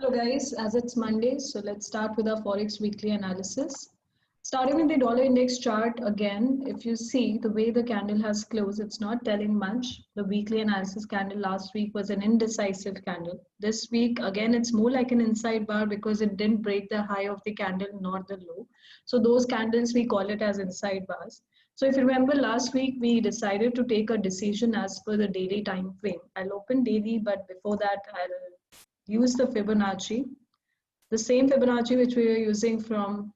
Hello guys, as it's Monday, so let's start with our Forex weekly analysis. Starting with the dollar index chart again, if you see the way the candle has closed, it's not telling much. The weekly analysis candle last week was an indecisive candle. This week, again, it's more like an inside bar because it didn't break the high of the candle nor the low. So those candles, we call it as inside bars. So if you remember last week, we decided to take a decision as per the daily time frame. I'll open daily, but before that, I'll use the Fibonacci, the same Fibonacci which we were using from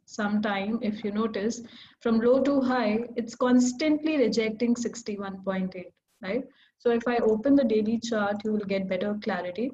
some time. If you notice, from low to high, it's constantly rejecting 61.8, right? So if I open the daily chart, you will get better clarity.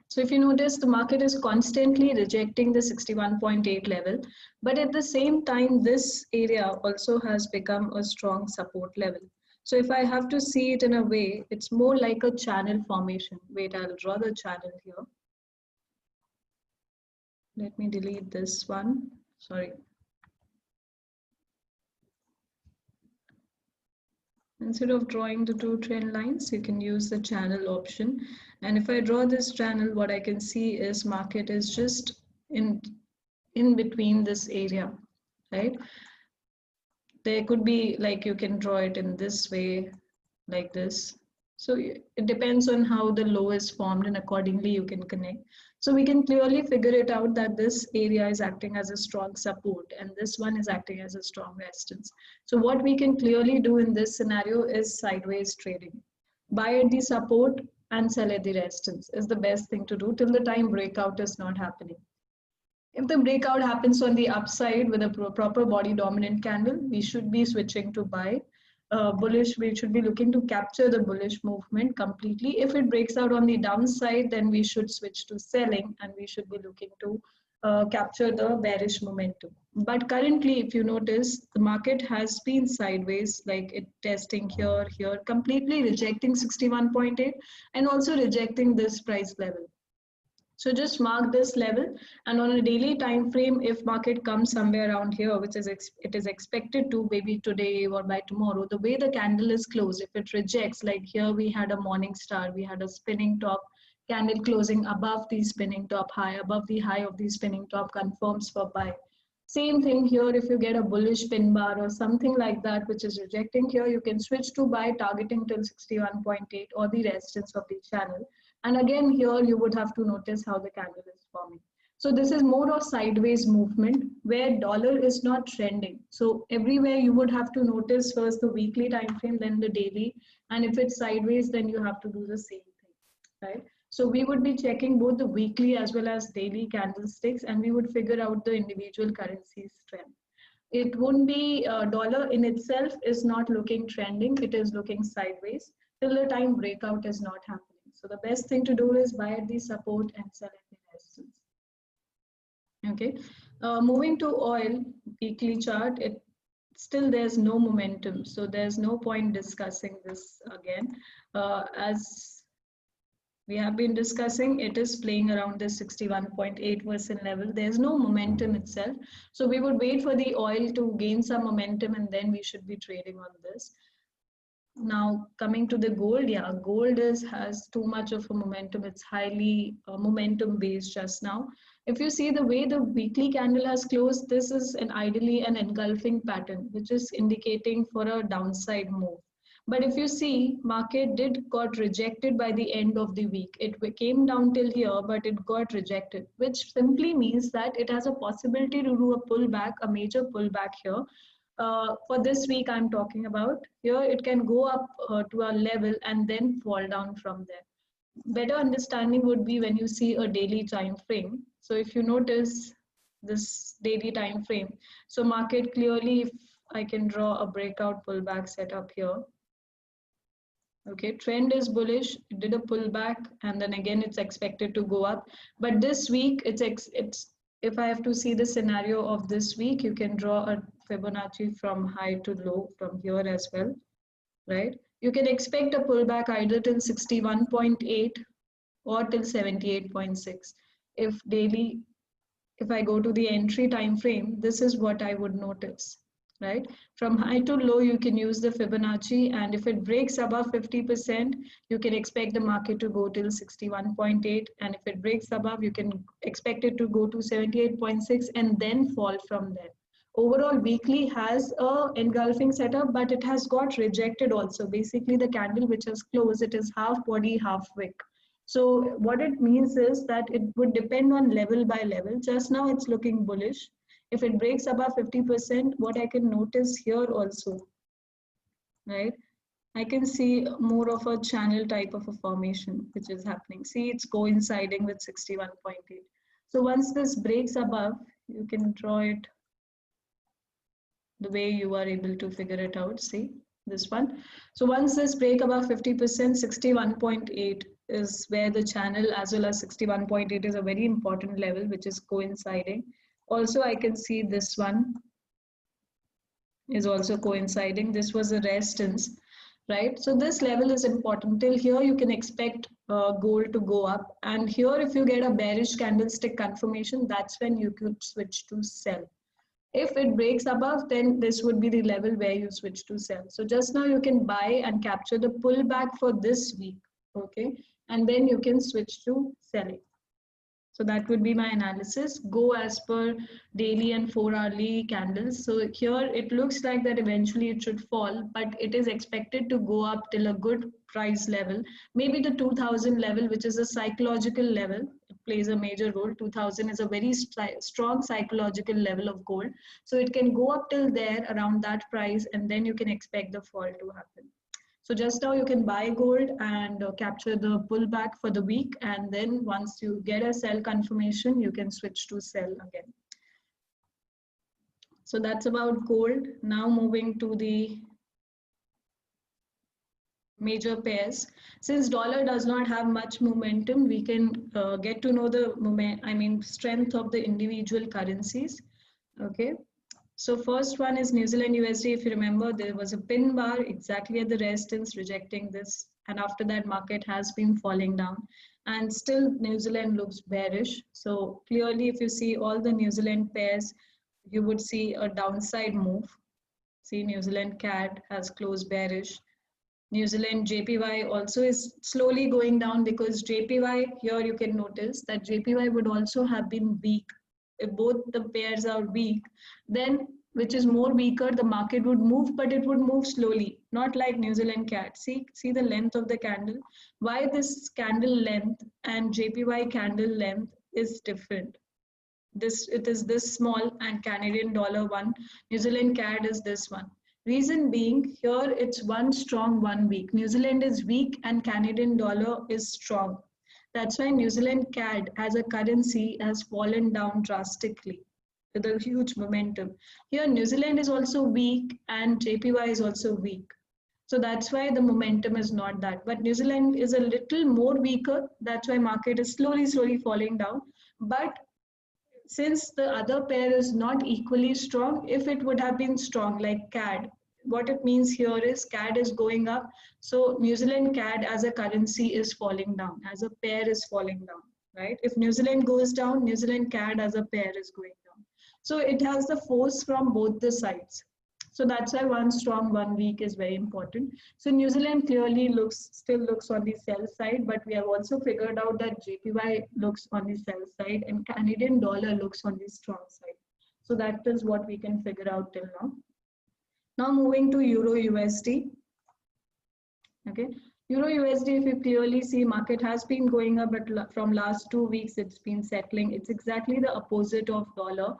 So if you notice, the market is constantly rejecting the 61.8 level, but at the same time, this area also has become a strong support level. So if I have to see it in a way, it's more like a channel formation. Wait, I'll draw the channel here. Let me delete this one. Sorry. Instead of drawing the two trend lines, you can use the channel option. And if I draw this channel, what I can see is market is just in between this area, right? There could be like you can draw it in this way, like this. So it depends on how the low is formed and accordingly you can connect. So we can clearly figure it out that this area is acting as a strong support and this one is acting as a strong resistance. So what we can clearly do in this scenario is sideways trading. Buy at the support and sell at the resistance is the best thing to do till the time breakout is not happening. If the breakout happens on the upside with a proper body dominant candle, we should be switching to buy. Bullish, we should be looking to capture the bullish movement completely. If it breaks out on the downside, then we should switch to selling and we should be looking to capture the bearish momentum. But currently, if you notice, the market has been sideways, like it testing here, here, completely rejecting 61.8 and also rejecting this price level. So just mark this level, and on a daily time frame, if market comes somewhere around here, which is it is expected to maybe today or by tomorrow, the way the candle is closed, if it rejects, like here we had a morning star, we had a spinning top candle closing above the spinning top high, above the high of the spinning top confirms for buy. Same thing here, if you get a bullish pin bar or something like that, which is rejecting here, you can switch to buy targeting till 61.8 or the resistance of the channel. And again, here you would have to notice how the candle is forming. So this is more of sideways movement where dollar is not trending. So everywhere you would have to notice first the weekly time frame, then the daily. And if it's sideways, then you have to do the same thing, right? So we would be checking both the weekly as well as daily candlesticks, and we would figure out the individual currency's trend. It won't be dollar in itself is not looking trending. It is looking sideways till the time breakout is not happening. So the best thing to do is buy at the support and sell at the resistance. Okay. Moving to oil weekly chart, it still there's no momentum. So there's no point discussing this again. As we have been discussing, it is playing around the 61.8% level. There's no momentum itself. So we would wait for the oil to gain some momentum and then we should be trading on this. Now coming to the gold, yeah, gold has too much of a momentum. It's highly momentum based just now. If you see the way the weekly candle has closed, this is ideally an engulfing pattern, which is indicating for a downside move. But if you see, market did got rejected by the end of the week. It came down till here, but it got rejected, which simply means that it has a possibility to do a pullback, a major pullback here. For this week I'm talking about, here it can go up to a level and then fall down from there. Better understanding would be when you see a daily time frame. So if you notice this daily time frame, so market clearly, if I can draw a breakout pullback setup here. Okay, trend is bullish, it did a pullback and then again it's expected to go up. But this week it's if I have to see the scenario of this week, you can draw a Fibonacci from high to low from here as well, right? You can expect a pullback either till 61.8 or till 78.6. If I go to the entry time frame, this is what I would notice, right? From high to low, you can use the Fibonacci, and if it breaks above 50%, you can expect the market to go till 61.8, and if it breaks above, you can expect it to go to 78.6 and then fall from there. Overall, weekly has a engulfing setup, but it has got rejected also. Basically, the candle which has closed, it is half body, half wick. So what it means is that it would depend on level by level. Just now it's looking bullish. If it breaks above 50%, what I can notice here also, right? I can see more of a channel type of a formation which is happening. See, it's coinciding with 61.8. So once this breaks above, you can draw it the way you are able to figure it out. See this one. So once this break above 50%, 61.8 is where the channel, as well as 61.8 is a very important level which is coinciding. Also, I can see this one is also coinciding. This was a resistance, right? So this level is important. Till here, you can expect gold to go up. And here, if you get a bearish candlestick confirmation, that's when you could switch to sell. If it breaks above, then this would be the level where you switch to sell. So just now you can buy and capture the pullback for this week, okay? And then you can switch to selling. So that would be my analysis. Go as per daily and 4-hourly candles. So here it looks like that eventually it should fall, but it is expected to go up till a good price level. Maybe the 2000 level, which is a psychological level, it plays a major role. 2000 is a very strong psychological level of gold. So it can go up till there around that price, and then you can expect the fall to happen. So just now you can buy gold and capture the pullback for the week, and then once you get a sell confirmation, you can switch to sell again. So that's about gold. Now moving to the major pairs. Since dollar does not have much momentum, we can get to know the strength of the individual currencies. Okay. So first one is New Zealand USD. If you remember, there was a pin bar exactly at the resistance rejecting this. And after that, market has been falling down. And still New Zealand looks bearish. So clearly, if you see all the New Zealand pairs, you would see a downside move. See, New Zealand CAD has closed bearish. New Zealand JPY also is slowly going down, because JPY, here you can notice that JPY would also have been weak. If both the pairs are weak, then which is more weaker, the market would move, but it would move slowly, not like New Zealand CAD. See the length of the candle. Why this candle length and JPY candle length is different. It is this small, and Canadian dollar one, New Zealand CAD is this one. Reason being, here it's one strong, 1 weak. New Zealand is weak and Canadian dollar is strong. That's why New Zealand CAD as a currency has fallen down drastically with a huge momentum. Here New Zealand is also weak and JPY is also weak. So that's why the momentum is not that. But New Zealand is a little more weaker. That's why market is slowly falling down. But since the other pair is not equally strong, if it would have been strong like CAD, what it means here is CAD is going up, so New Zealand CAD as a currency is falling down, as a pair is falling down, right? If New Zealand goes down, New Zealand CAD as a pair is going down. So it has the force from both the sides. So that's why one strong, 1 weak is very important. So New Zealand clearly still looks on the sell side, but we have also figured out that JPY looks on the sell side and Canadian dollar looks on the strong side. So that is what we can figure out till now. Now moving to Euro USD. Okay, Euro USD, if you clearly see, market has been going up, but from last 2 weeks it's been settling. It's exactly the opposite of dollar.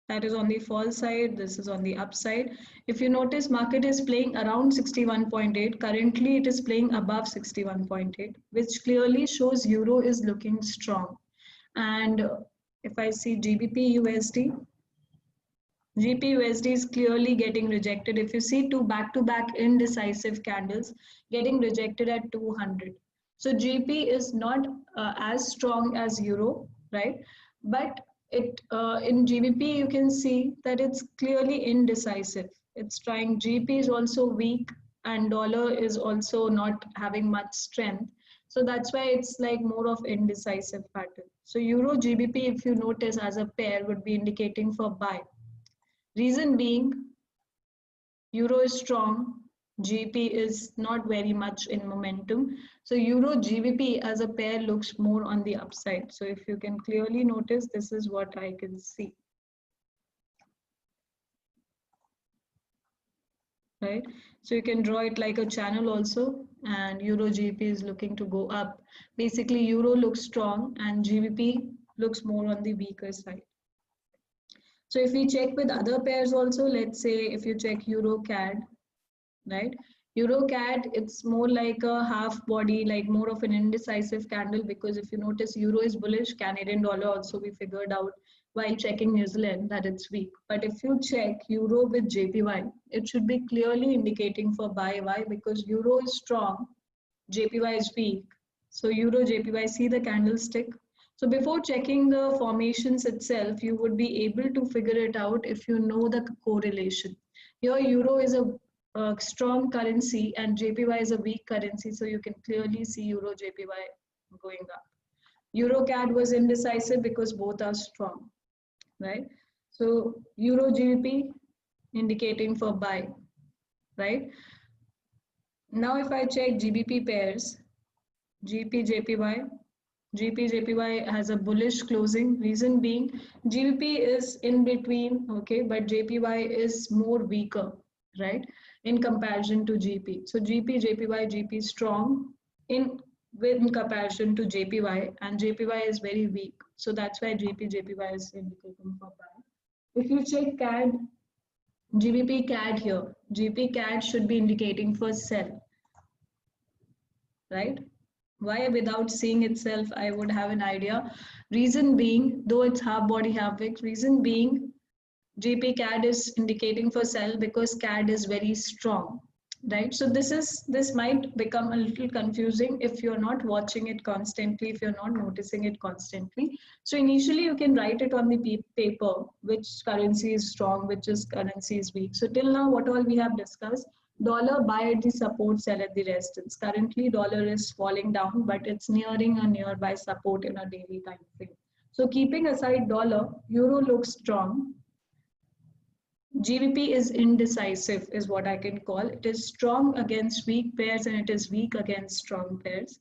That is on the fall side, this is on the upside. If you notice, market is playing around 61.8. Currently, it is playing above 61.8, which clearly shows Euro is looking strong. And if I see GBP USD, GBP USD is clearly getting rejected. If you see two back-to-back indecisive candles getting rejected at 200. So GBP is not as strong as Euro, right? But in GBP, you can see that it's clearly indecisive. It's trying, GBP is also weak and dollar is also not having much strength. So that's why it's like more of indecisive pattern. So Euro GBP, if you notice as a pair, would be indicating for buy. Reason being, euro is strong, GBP is not very much in momentum. So euro GBP as a pair looks more on the upside. So if you can clearly notice, this is what I can see. Right? So you can draw it like a channel also, and euro GBP is looking to go up. Basically, euro looks strong and GBP looks more on the weaker side. So if we check with other pairs also, let's say if you check euro CAD, right? Euro CAD, it's more like a half body, like more of an indecisive candle, because if you notice, euro is bullish, Canadian dollar also we figured out while checking New Zealand that it's weak. But if you check euro with JPY, it should be clearly indicating for buy. Why? Because euro is strong, JPY is weak. So euro JPY, see the candlestick. So before checking the formations itself, you would be able to figure it out if you know the correlation. Here euro is a strong currency and JPY is a weak currency, so you can clearly see euro JPY going up. Euro CAD was indecisive because both are strong, right? So euro GBP indicating for buy, right? Now if I check GBP pairs, GBP JPY, GBP JPY has a bullish closing. Reason being, GBP is in between, okay, but JPY is more weaker, right, in comparison to GBP. So GBP JPY, GBP strong in comparison to JPY, and JPY is very weak. So that's why GBP JPY is indicating for buy. If you check CAD, GBP CAD here, GBP CAD should be indicating for sell, right? Why? Without seeing itself, I would have an idea. Reason being, though it's half body, half wick, reason being, GP CAD is indicating for sell because CAD is very strong, right? So this might become a little confusing if you're not watching it constantly, if you're not noticing it constantly. So initially you can write it on the paper, which currency is strong, which is currency is weak. So till now, what all we have discussed, dollar buy at the support, sell at the resistance. Currently dollar is falling down, but it's nearing a nearby support in a daily time frame. So keeping aside dollar, euro looks strong. GBP is indecisive, is what I can call. It is strong against weak pairs and it is weak against strong pairs.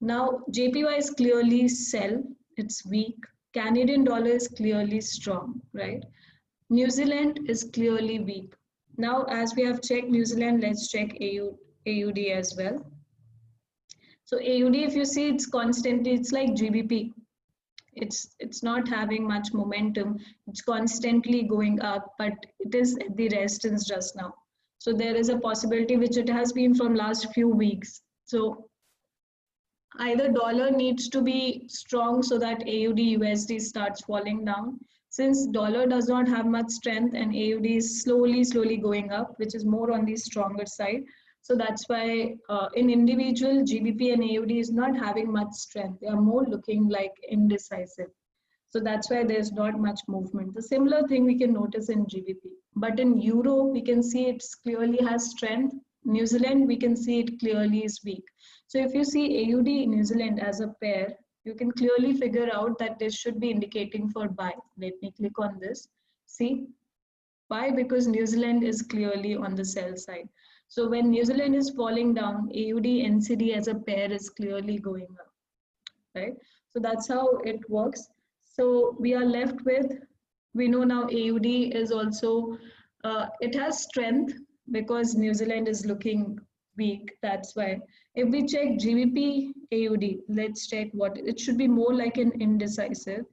Now, JPY is clearly sell, it's weak. Canadian dollar is clearly strong, right? New Zealand is clearly weak. Now, as we have checked New Zealand, let's check AUD as well. So AUD, if you see, it's constantly, it's like GBP. It's not having much momentum. It's constantly going up, but it is at the resistance just now. So there is a possibility, which it has been from last few weeks. So either dollar needs to be strong so that AUD USD starts falling down. Since dollar does not have much strength and AUD is slowly going up, which is more on the stronger side. So that's why in individual, GBP and AUD is not having much strength. They are more looking like indecisive. So that's why there's not much movement. The similar thing we can notice in GBP. But in Euro, we can see it clearly has strength. New Zealand, we can see it clearly is weak. So if you see AUD New Zealand as a pair, you can clearly figure out that this should be indicating for buy. Let me click on this. See, why? Because New Zealand is clearly on the sell side. So when New Zealand is falling down, AUD NCD as a pair is clearly going up, right? So that's how it works. So we are left with, we know now AUD is also, it has strength because New Zealand is looking weak. That's why. If we check GBP AUD, let's check what, it should be more like an indecisive.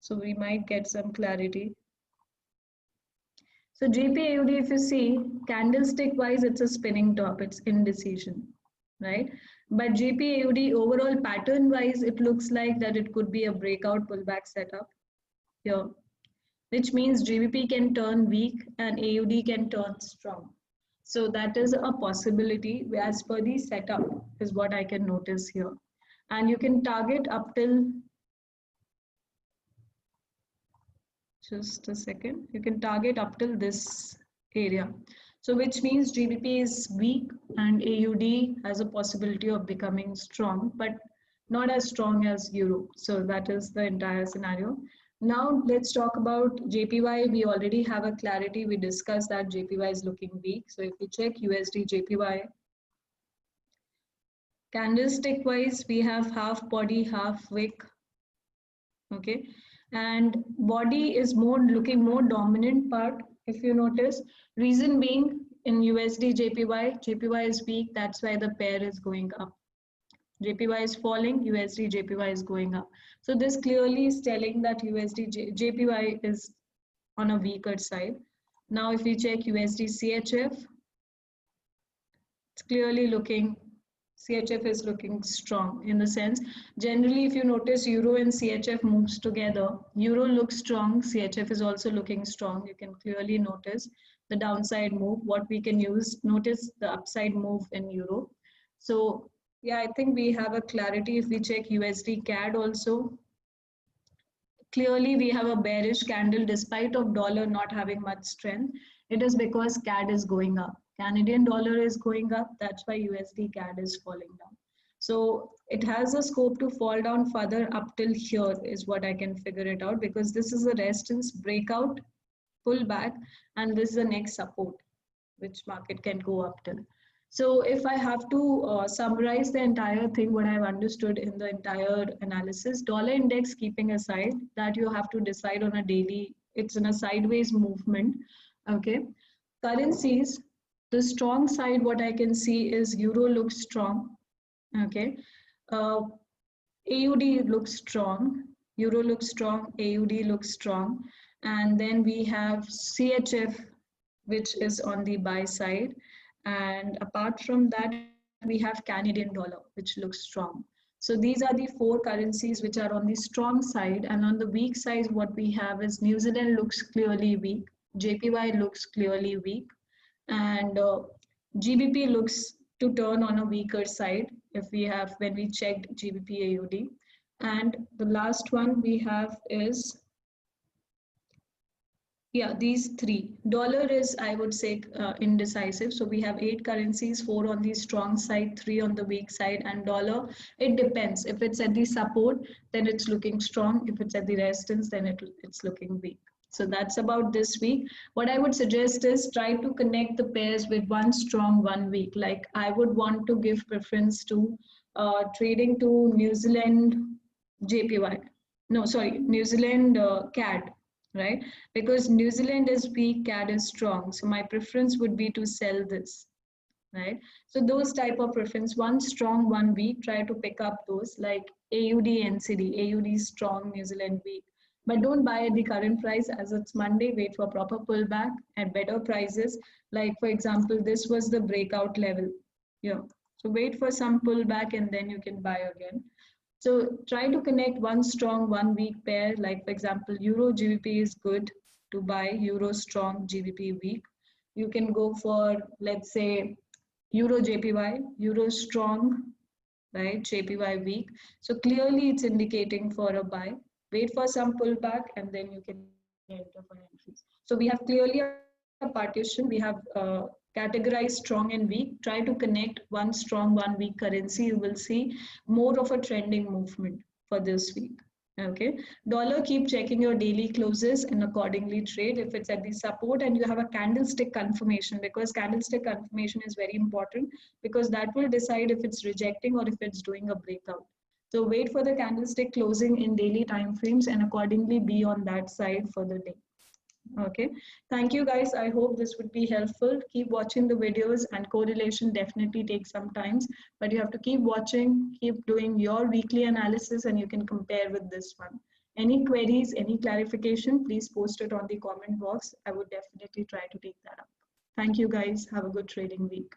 So we might get some clarity. So GBP AUD, if you see, candlestick wise, it's a spinning top, it's indecision, right? But GBP AUD overall pattern wise, it looks like that it could be a breakout pullback setup here, which means GBP can turn weak and AUD can turn strong. So that is a possibility as per the setup is what I can notice here. And you can target up till, just a second, you can target up till this area. So which means GBP is weak and AUD has a possibility of becoming strong, but not as strong as Euro. So that is the entire scenario. Now let's talk about JPY. We already have a clarity. We discussed that JPY is looking weak. So if we check USD JPY, candlestick wise, we have half body, half wick. Okay, and body is more looking more dominant part. If you notice, reason being in USD JPY is weak. That's why the pair is going up. JPY is falling, USD JPY is going up. So this clearly is telling that JPY is on a weaker side. Now if we check USD CHF, it's clearly looking, CHF is looking strong in the sense, generally if you notice Euro and CHF moves together, Euro looks strong, CHF is also looking strong. You can clearly notice the downside move. What we can use, notice the upside move in Euro. So yeah, I think we have a clarity. If we check USD CAD also, clearly we have a bearish candle despite of dollar not having much strength. It is because CAD is going up. Canadian dollar is going up. That's why USD CAD is falling down. So it has a scope to fall down further up till here is what I can figure it out, because this is a resistance breakout, pull back, and this is the next support which market can go up till. So if I have to summarize the entire thing, what I've understood in the entire analysis, dollar index keeping aside, that you have to decide on a daily, it's in a sideways movement, okay? Currencies, the strong side, what I can see is Euro looks strong, okay? AUD looks strong, Euro looks strong, AUD looks strong, and then we have CHF, which is on the buy side. And apart from that, we have Canadian dollar, which looks strong. So these are the four currencies which are on the strong side. And on the weak side, what we have is New Zealand looks clearly weak. JPY looks clearly weak. And GBP looks to turn on a weaker side if we have, when we checked GBP AUD. And the last one we have is, yeah, these three. Dollar is, I would say, indecisive. So we have 8 currencies, 4 on the strong side, 3 on the weak side, and dollar, it depends. If it's at the support, then it's looking strong. If it's at the resistance, then it's looking weak. So that's about this week. What I would suggest is try to connect the pairs with one strong, one weak. Like I would want to give preference to trading to New Zealand JPY. No, sorry, New Zealand CAD, right? Because New Zealand is weak, CAD is strong. So my preference would be to sell this, right? So those type of preference, one strong, one weak, try to pick up those like AUD, NCD, AUD strong, New Zealand weak. But don't buy at the current price as it's Monday, wait for proper pullback at better prices. Like for example, this was the breakout level. Yeah. So wait for some pullback and then you can buy again. So try to connect one strong, one weak pair. Like for example, Euro GBP is good to buy, Euro strong, GBP weak. You can go for, let's say, Euro JPY, Euro strong, right? JPY weak. So clearly it's indicating for a buy. Wait for some pullback and then you can enter for entries. So we have clearly a partition. We have categorized strong and weak. Try to connect one strong, one weak currency. You will see more of a trending movement for this week. Okay, dollar, keep checking your daily closes and accordingly trade. If it's at the support and you have a candlestick confirmation, because candlestick confirmation is very important, because that will decide if it's rejecting or if it's doing a breakout. So wait for the candlestick closing in daily time frames and accordingly be on that side for the day. Okay, thank you guys. I hope this would be helpful. Keep watching the videos, and correlation definitely takes some time, but you have to keep watching, keep doing your weekly analysis, and you can compare with this one. Any queries, any clarification, please post it on the comment box. I would definitely try to take that up. Thank you guys. Have a good trading week.